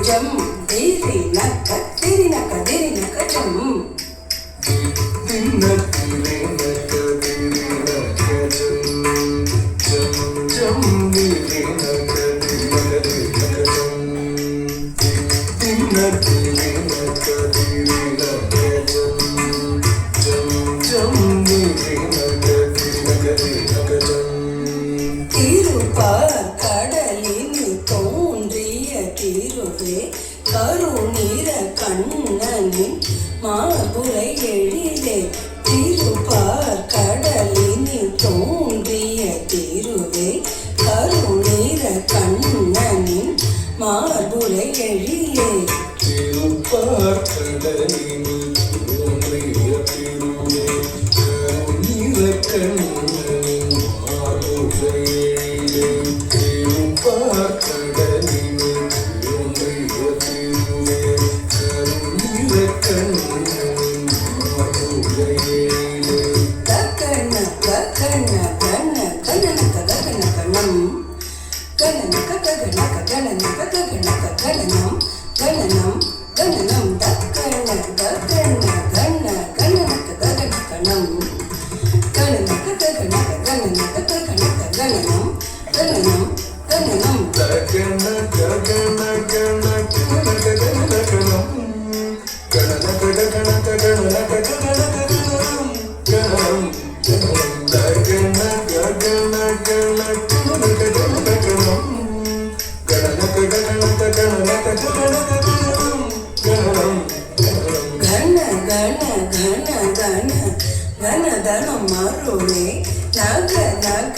jam diri naka diri naka diri naka jam dinna diri naka diri naka jam jam diri naka diri naka jam dinna diri naka diri naka jam jam diri naka diri naka jam திருப்பார் கடலினில் தோன்றிய திருவே கருநீர கண்ணனின் மாபுரை எழிலே திருப்பார் கடலினில் தோன்றிய திருவே கருநீர கண்ணனின் மாபுரை எழிலே திருப்பார் கடலினில் தோன்றிய திருவே கருநீர கண்ணனின் மாபுரை எழிலே திருப்பார் கடலினில் தோன்றிய திருவே கருநீர கண்ணனின் மாபுரை எழிலே ககன ககன கன கனனக ககன கணம் கனனக ககன ககனக ககன ககனம் கனனம் கனனம் தக்கன ககன கன கனனக ககன கணம் கனனக ககன ககனக ககன ககனம் கனனம் கனனம் ககன ககன கன கன ககன ககனம் கனன ககன ககன ககன ககனம் கனம் ககன ககன கன கன ககன ககனம் கனன ககன ககன ககன ககனம் கனம் கன கன கன கன கன தனம் மருளே நக நக